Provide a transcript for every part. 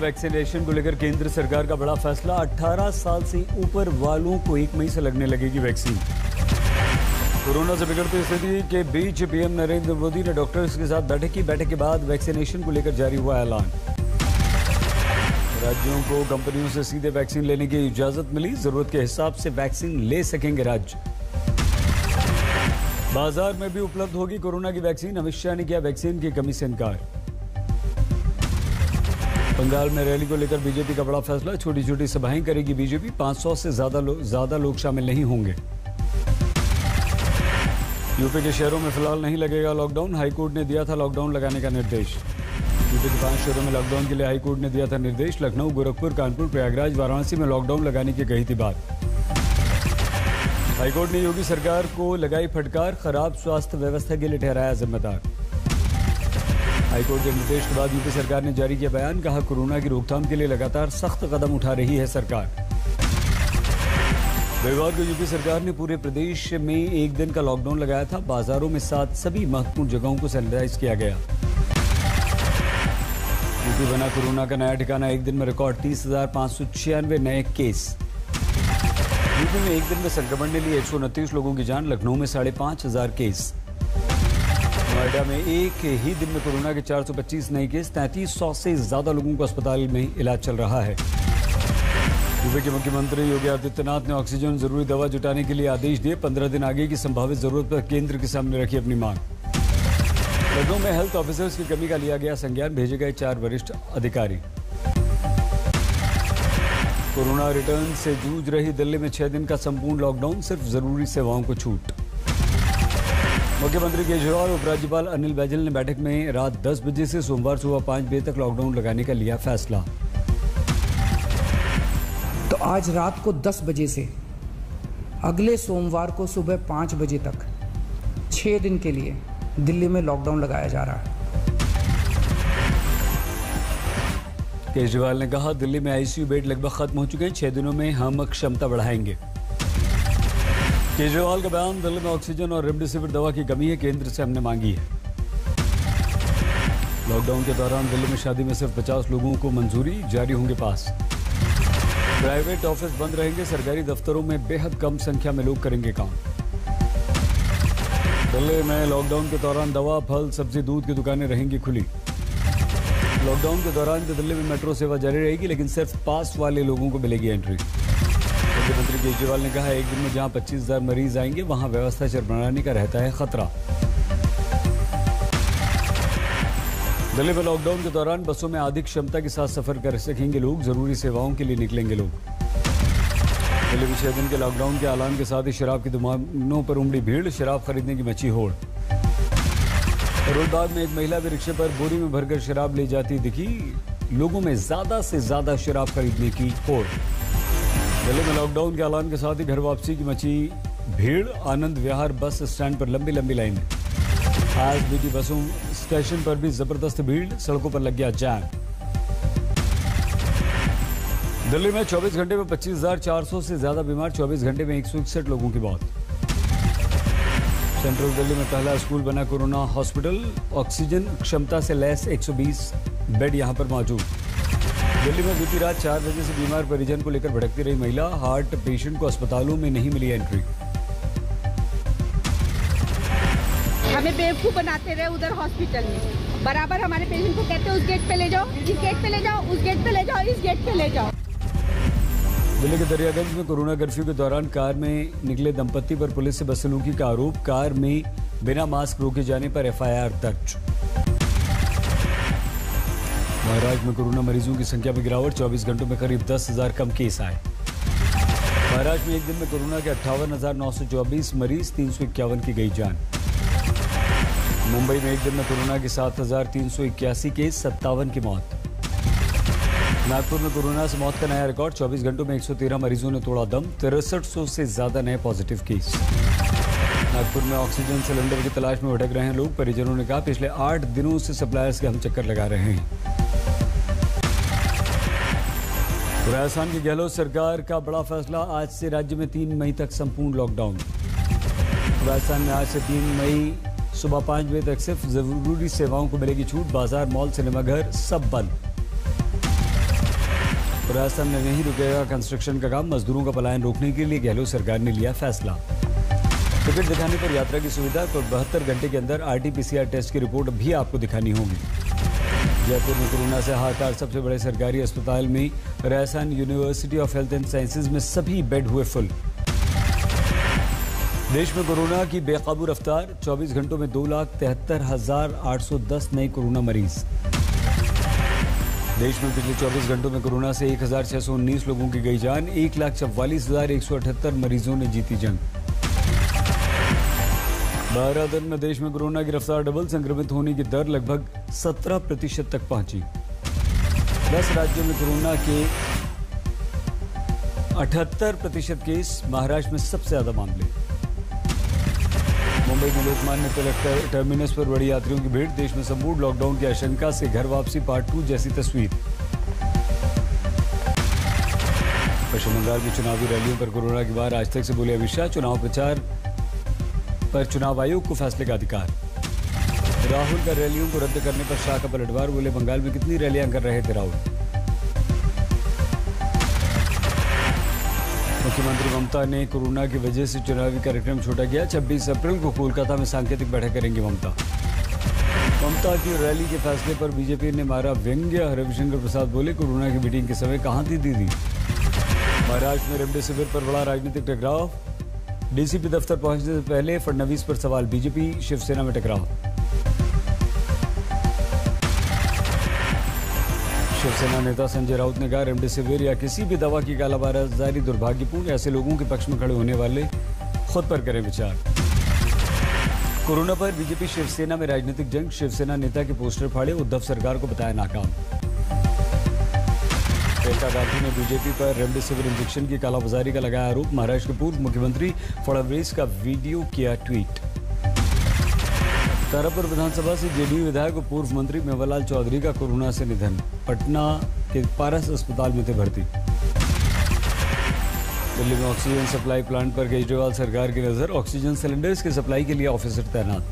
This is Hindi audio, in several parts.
वैक्सीनेशन को लेकर केंद्र सरकार का बड़ा फैसला। 18 साल से ऊपर वालों को 1 मई से लगने लगेगी वैक्सीन। कोरोना से बिगड़ती स्थिति के बीच पीएम नरेंद्र मोदी ने डॉक्टर्स के साथ बैठक की। बैठक के बाद वैक्सीनेशन को लेकर जारी हुआ ऐलान। राज्यों को कंपनियों से सीधे वैक्सीन लेने की इजाजत मिली। जरूरत के हिसाब से वैक्सीन ले सकेंगे राज्य। बाजार में भी उपलब्ध होगी कोरोना की वैक्सीन। अमित शाह ने किया वैक्सीन की कमी से इनकार। बंगाल में रैली को लेकर बीजेपी का बड़ा फैसला। छोटी छोटी सभाएं करेगी बीजेपी। 500 से ज्यादा लोग शामिल नहीं होंगे। यूपी के शहरों में फिलहाल नहीं लगेगा लॉकडाउन। हाईकोर्ट ने दिया था लॉकडाउन लगाने का निर्देश। यूपी के 5 शहरों में लॉकडाउन के लिए हाईकोर्ट ने दिया था निर्देश। लखनऊ, गोरखपुर, कानपुर, प्रयागराज, वाराणसी में लॉकडाउन लगाने की कही थी बात। हाईकोर्ट ने योगी सरकार को लगाई फटकार। खराब स्वास्थ्य व्यवस्था के लिए ठहराया जिम्मेदार। हाईकोर्ट के निर्देश के बाद यूपी सरकार ने जारी किया बयान। कहा कोरोना की रोकथाम के लिए लगातार सख्त कदम उठा रही है सरकार। रविवार को यूपी सरकार ने पूरे प्रदेश में 1 दिन का लॉकडाउन लगाया था। बाजारों में साथ सभी महत्वपूर्ण जगहों को सैनिटाइज किया गया। यूपी बना कोरोना का नया ठिकाना। 1 दिन में रिकॉर्ड 30,596 नए केस। यूपी में 1 दिन में संक्रमण ने लिए 129 लोगों की जान। लखनऊ में 5,500 केस। नोएडा में एक ही दिन में कोरोना के 425 नए केस। 3300 से ज्यादा लोगों को अस्पताल में इलाज चल रहा है। यूपी के मुख्यमंत्री योगी आदित्यनाथ ने ऑक्सीजन जरूरी दवा जुटाने के लिए आदेश दिए। 15 दिन आगे की संभावित जरूरत पर केंद्र के सामने रखी अपनी मांग। लखनऊ में हेल्थ ऑफिसर्स की कमी का लिया गया संज्ञान। भेजे गए 4 वरिष्ठ अधिकारी। कोरोना रिटर्न से जूझ रही दिल्ली में 6 दिन का संपूर्ण लॉकडाउन। सिर्फ जरूरी सेवाओं को छूट। मुख्यमंत्री केजरीवाल और उपराज्यपाल अनिल बैजल ने बैठक में रात 10 बजे से सोमवार सुबह 5 बजे तक लॉकडाउन लगाने का लिया फैसला। तो आज रात को 10 बजे से अगले सोमवार को सुबह 5 बजे तक 6 दिन के लिए दिल्ली में लॉकडाउन लगाया जा रहा है। केजरीवाल ने कहा दिल्ली में आईसीयू बेड लगभग खत्म हो चुके हैं। 6 दिनों में हम क्षमता बढ़ाएंगे। केजरीवाल का बयान। दिल्ली में ऑक्सीजन और रेमडेसिविर दवा की कमी है। केंद्र से हमने मांगी है। लॉकडाउन के दौरान दिल्ली में शादी में सिर्फ 50 लोगों को मंजूरी। जारी होंगे पास। प्राइवेट ऑफिस बंद रहेंगे। सरकारी दफ्तरों में बेहद कम संख्या में लोग करेंगे काम। दिल्ली में लॉकडाउन के दौरान दवा, फल, सब्जी, दूध की दुकानें रहेंगी खुली। लॉकडाउन के दौरान तो दिल्ली में मेट्रो सेवा जारी रहेगी, लेकिन सिर्फ पास वाले लोगों को मिलेगी एंट्री। मुख्यमंत्री केजरीवाल ने कहा 1 दिन में जहां 25,000 मरीज आएंगे वहां व्यवस्था चरमराने का रहता है खतरा। दिल्ली में लॉकडाउन के दौरान बसों में आधी क्षमता के साथ सफर कर सकेंगे लोग। जरूरी सेवाओं के लिए निकलेंगे लोग। दिल्ली में 6 दिन के लॉकडाउन के ऐलान के साथ ही शराब की दुकानों पर उमड़ी भीड़। शराब खरीदने की मची होड़। करोलबाग में एक महिला भी रिक्शे पर बोरी में भरकर शराब ले जाती दिखी। लोगों में ज्यादा से ज्यादा शराब खरीदने की होड़। दिल्ली में लॉकडाउन के ऐलान के साथ ही घर वापसी की मची भीड़। आनंद विहार बस स्टैंड पर लंबी लंबी लाइनें। आज बीटी बसों स्टेशन पर भी जबरदस्त भीड़। सड़कों पर लग गया जैम। दिल्ली में 24 घंटे में 25,400 से ज्यादा बीमार। 24 घंटे में 161 लोगों की मौत। सेंट्रल दिल्ली में पहला स्कूल बना कोरोना हॉस्पिटल। ऑक्सीजन क्षमता से लैस 120 बेड यहां पर मौजूद। दिल्ली में बीती रात 4 बजे से बीमार परिजन को लेकर भटकती रही महिला। हार्ट पेशेंट को अस्पतालों में नहीं मिली एंट्री। हमें बेवकूफ बनाते रहे उधर हॉस्पिटल में। बराबर हमारे पेशेंट को कहते हैं उस गेट पे ले जाओ, इस गेट पे ले जाओ, उस गेट पे ले जाओ, इस गेट पे ले जाओ। दिल्ली के दरियागंज में कोरोना कर्फ्यू के दौरान कार में निकले दंपत्ति पर पुलिस से बदसलूकी का आरोप। कार में बिना मास्क रोके जाने पर एफआईआर दर्ज। महाराष्ट्र में कोरोना मरीजों की संख्या में गिरावट। 24 घंटों में करीब 10,000 कम केस आए। महाराष्ट्र में 1 दिन में कोरोना के 58,924 मरीज। 351 की गई जान। मुंबई में 1 दिन में कोरोना के 7,381 केस। 57 की मौत। नागपुर में कोरोना से मौत का नया रिकॉर्ड। 24 घंटों में 113 मरीजों ने तोड़ा दम। 6300 से ज्यादा नए पॉजिटिव केस। नागपुर में ऑक्सीजन सिलेंडर की तलाश में भटक रहे हैं लोग। परिजनों ने कहा पिछले 8 दिनों से सप्लायर्स के हम चक्कर लगा रहे हैं। राजस्थान की गहलोत सरकार का बड़ा फैसला। आज से राज्य में 3 मई तक संपूर्ण लॉकडाउन। राजस्थान में आज से 3 मई सुबह 5 बजे तक सिर्फ जरूरी सेवाओं को मिलेगी छूट। बाजार, मॉल, सिनेमाघर सब बंद। राजस्थान में नहीं रुकेगा कंस्ट्रक्शन का काम, मजदूरों का पलायन रोकने के लिए गहलोत सरकार ने लिया फैसला। टिकट दिखाने पर यात्रा की सुविधा तो 72 घंटे के अंदर RT-PCR टेस्ट की रिपोर्ट भी आपको दिखानी होगी। जयपुर में कोरोना से हाहाकार, सबसे बड़े सरकारी अस्पताल में Rajasthan university of health and sciences में सभी बेड हुए फुल। देश में कोरोना की बेकाबू रफ्तार, 24 घंटों में 2,73,810 नए कोरोना मरीज। देश में पिछले 24 घंटों में कोरोना से 1,619 लोगों की गई जान, 1,44,178 मरीजों ने जीती जंग। 12 दिन में देश में कोरोना की रफ्तार डबल, संक्रमित होने की दर लगभग 17% तक पहुंची। 10 राज्यों में कोरोना के 78% केस, महाराष्ट्र में सबसे ज्यादा मामले। मुंबई में लोकमान्य तिलक टर्मिनस पर बड़ी यात्रियों की भीड़, देश में संपूर्ण लॉकडाउन की आशंका से घर वापसी पार्ट 2 जैसी तस्वीर। पश्चिम बंगाल में चुनावी रैलियों पर कोरोना की बार, आज तक से बोले अमित शाह, चुनाव प्रचार पर चुनाव आयोग को फैसले का अधिकार। राहुल का रैलियों को रद्द करने पर शाह का पलटवार, बोले बंगाल में कितनी रैलियां कर रहे थे राहुल। मुख्यमंत्री ममता ने कोरोना की वजह से चुनावी कार्यक्रम छोटा किया, 26 अप्रैल को कोलकाता में सांकेतिक बैठक करेंगी ममता। ममता की रैली के फैसले पर बीजेपी ने मारा व्यंग्य, रविशंकर प्रसाद बोले कोरोना की मीटिंग के समय कहां थी दीदी। महाराष्ट्र में रेमडेसिविर पर बड़ा राजनीतिक टकराव, डीसीपी दफ्तर पहुंचने से पहले फडणवीस पर सवाल, बीजेपी शिवसेना में टकराव। शिवसेना नेता संजय राउत ने कहा रेमडेसिविर या किसी भी दवा की कालाबाजारी दुर्भाग्यपूर्ण, ऐसे लोगों के पक्ष में खड़े होने वाले खुद पर करें विचार। कोरोना पर बीजेपी शिवसेना में राजनीतिक जंग, शिवसेना नेता के पोस्टर फाड़े, उद्धव सरकार को बताया नाकाम। प्रियंका गांधी ने बीजेपी पर रेमडेसिविर इंजेक्शन की कालाबाजारी का लगाया आरोप, महाराष्ट्र के पूर्व मुख्यमंत्री फडणवीस का वीडियो किया ट्वीट। तारापुर विधानसभा से जेडीयू विधायक और पूर्व मंत्री मेवालाल चौधरी का कोरोना से निधन, पटना के पारस अस्पताल में थे भर्ती। दिल्ली में ऑक्सीजन सप्लाई प्लांट पर केजरीवाल सरकार की नजर, ऑक्सीजन सिलेंडर्स की सप्लाई के लिए ऑफिसर तैनात।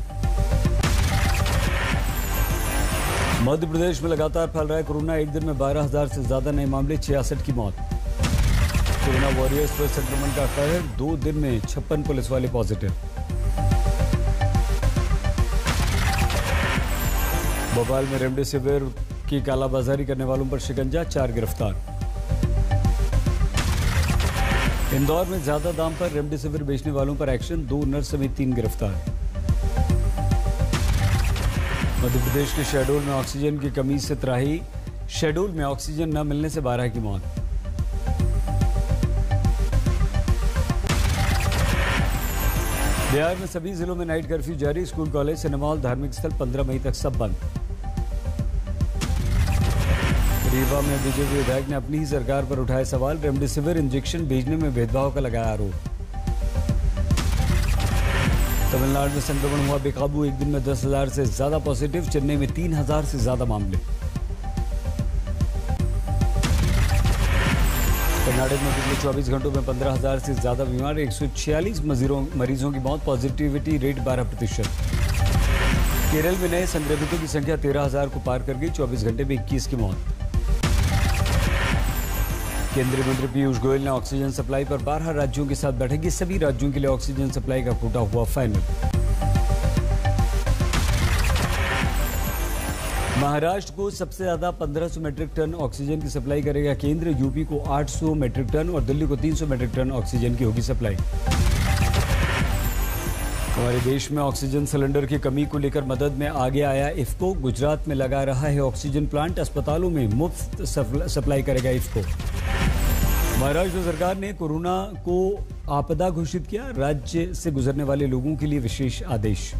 मध्य प्रदेश में लगातार फैल रहा है कोरोना, एक दिन में 12,000 से ज्यादा नए मामले, 66 की मौत। कोरोना वॉरियर्स पर संक्रमण का कहर, 2 दिन में 56 पुलिस वाले पॉजिटिव। भोपाल में रेमडेसिविर की कालाबाजारी करने वालों पर शिकंजा, 4 गिरफ्तार। इंदौर में ज्यादा दाम पर रेमडेसिविर बेचने वालों पर एक्शन, 2 नर्स समेत 3 गिरफ्तार। मध्य प्रदेश के शहडोल में ऑक्सीजन की कमी से त्राही, शहडोल में ऑक्सीजन न मिलने से 12 की मौत। बिहार में सभी जिलों में नाइट कर्फ्यू जारी, स्कूल, कॉलेज, सिनेमा हॉल, धार्मिक स्थल 15 मई तक सब बंद। रीवा में बीजेपी विधायक ने अपनी ही सरकार पर उठाए सवाल, रेमडेसिविर इंजेक्शन भेजने में भेदभाव का लगाया आरोप। तमिलनाडु में संक्रमण हुआ बेकाबू, एक दिन में 10,000 से ज्यादा पॉजिटिव, चेन्नई में 3,000 से ज्यादा मामले। कर्नाटक में पिछले 24 घंटों में 15,000 से ज्यादा बीमार, 146 मरीजों की मौत, पॉजिटिविटी रेट 12%। केरल में नए संक्रमितों की संख्या 13,000 को पार कर गई, 24 घंटे में 21 की मौत। केंद्रीय मंत्री पीयूष गोयल ने ऑक्सीजन सप्लाई पर 12 राज्यों के साथ बैठक की, सभी राज्यों के लिए ऑक्सीजन सप्लाई का कोटा हुआ फाइनल। महाराष्ट्र को सबसे ज्यादा 1500 मैट्रिक टन ऑक्सीजन की सप्लाई करेगा केंद्र, यूपी को 800 मैट्रिक टन और दिल्ली को 300 मैट्रिक टन ऑक्सीजन की होगी सप्लाई। हमारे देश में ऑक्सीजन सिलेंडर की कमी को लेकर मदद में आगे आया इफ्को, गुजरात में लगा रहा है ऑक्सीजन प्लांट, अस्पतालों में मुफ्त सप्लाई करेगा इफ्को। महाराष्ट्र सरकार ने कोरोना को आपदा घोषित किया, राज्य से गुजरने वाले लोगों के लिए विशेष आदेश।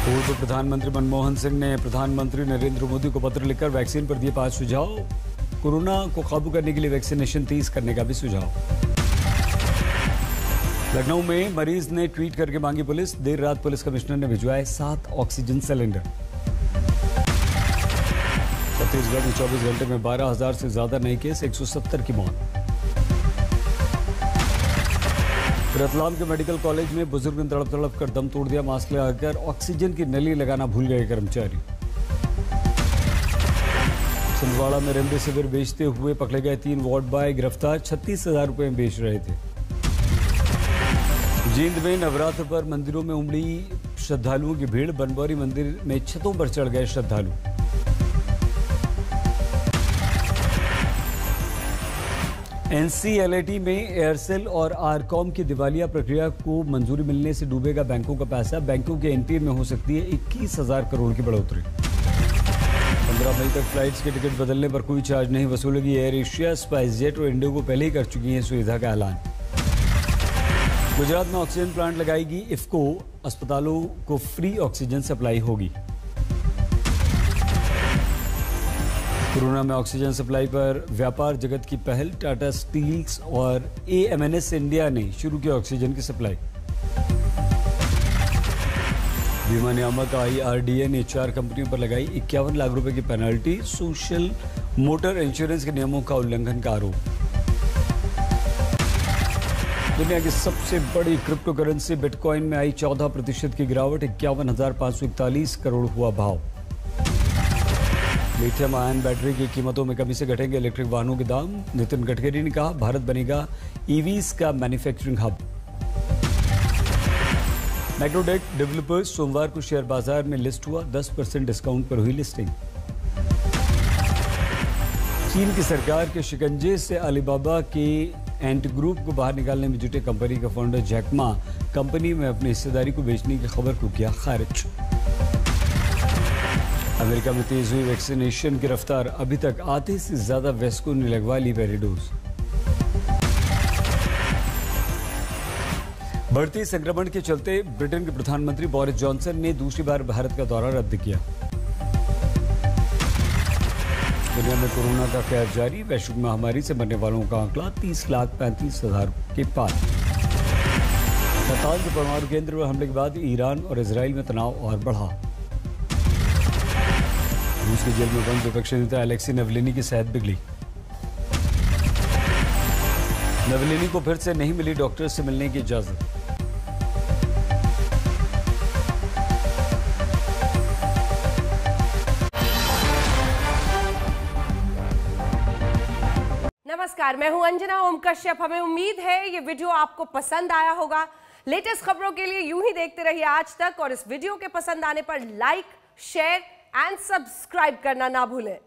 पूर्व प्रधानमंत्री मनमोहन सिंह ने प्रधानमंत्री नरेंद्र मोदी को पत्र लिखकर वैक्सीन पर दिए 5 सुझाव, कोरोना को काबू करने के लिए वैक्सीनेशन तेज करने का भी सुझाव। लखनऊ में मरीज ने ट्वीट करके मांगी पुलिस, देर रात पुलिस कमिश्नर ने भिजवाए 7 ऑक्सीजन सिलेंडर। छत्तीसगढ़ में 24 घंटे में 12,000 से ज्यादा नए केस, 170 की मौत। रतलाम के मेडिकल कॉलेज में बुजुर्ग ने तड़प कर दम तोड़ दिया, मास्क लगाकर ऑक्सीजन की नली लगाना भूल गए कर्मचारी। छिंदवाड़ा में रेमडेसिविर बेचते हुए पकड़े गए 3 वार्ड बॉय गिरफ्तार, 36,000 रुपए में बेच रहे थे। जींद में नवरात्र पर मंदिरों में उमड़ी श्रद्धालुओं की भीड़, बनबौरी मंदिर में छतों पर चढ़ गए श्रद्धालु। NCLAT में एयरसेल और आरकॉम की दिवालिया प्रक्रिया को मंजूरी मिलने से डूबेगा बैंकों का पैसा, बैंकों के NPA में हो सकती है 21,000 करोड़ की बढ़ोतरी। 15 मई तक फ्लाइट्स के टिकट बदलने पर कोई चार्ज नहीं वसूलेगी एयर एशिया, स्पाइसजेट और इंडिगो पहले ही कर चुकी है सुविधा का ऐलान। गुजरात में ऑक्सीजन प्लांट लगाएगी इफ्को, अस्पतालों को फ्री ऑक्सीजन सप्लाई होगी। कोरोना में ऑक्सीजन सप्लाई पर व्यापार जगत की पहल, टाटा स्टील्स और AMNS इंडिया ने शुरू की ऑक्सीजन की सप्लाई। बीमा नियामक IRDA ने 4 कंपनियों पर लगाई 51 लाख रुपए की पेनल्टी, सोशल मोटर इंश्योरेंस के नियमों का उल्लंघन का आरोप। दुनिया की सबसे बड़ी क्रिप्टो करेंसी बिटकॉइन में आई 14% की गिरावट, 51,541 करोड़ हुआ भाव। लिथियम आयन बैटरी की कीमतों में कमी से घटेंगे इलेक्ट्रिक वाहनों के दाम, नितिन गडकरी ने कहा भारत बनेगा EVs का मैन्युफैक्चरिंग हब। मैक्रोडेक डेवलपर्स सोमवार को शेयर बाजार में लिस्ट हुआ, 10% डिस्काउंट पर हुई लिस्टिंग। चीन की सरकार के शिकंजे से अलीबाबा के एंट ग्रुप को बाहर निकालने में जुटे कंपनी का फाउंडर जैक मा कंपनी में अपनी हिस्सेदारी को बेचने की खबर को किया खारिज। अमेरिका में तेज हुई वैक्सीनेशन की रफ्तार, अभी तक आधे से ज्यादा वयस्कों ने लगवा ली पहली डोज। बढ़ती संक्रमण के चलते ब्रिटेन के प्रधानमंत्री बोरिस जॉनसन ने दूसरी बार भारत का दौरा रद्द किया। दुनिया में कोरोना का कहर जारी, वैश्विक महामारी से मरने वालों का आंकड़ा 30,35,000 के पार। नातांज परमाणु केंद्र पर हमले के बाद ईरान और इजराइल में तनाव और बढ़ा। रूस की जेल में बंद विपक्षी नेता अलेक्सी नवलिनी की सेहत बिगड़ी। नवलिनी को फिर से नहीं मिली डॉक्टर से मिलने की इजाजत। नमस्कार, मैं हूं अंजना ओम कश्यप। हमें उम्मीद है ये वीडियो आपको पसंद आया होगा। लेटेस्ट खबरों के लिए यूं ही देखते रहिए आज तक, और इस वीडियो के पसंद आने पर लाइक, शेयर एंड सब्सक्राइब करना ना भूलें।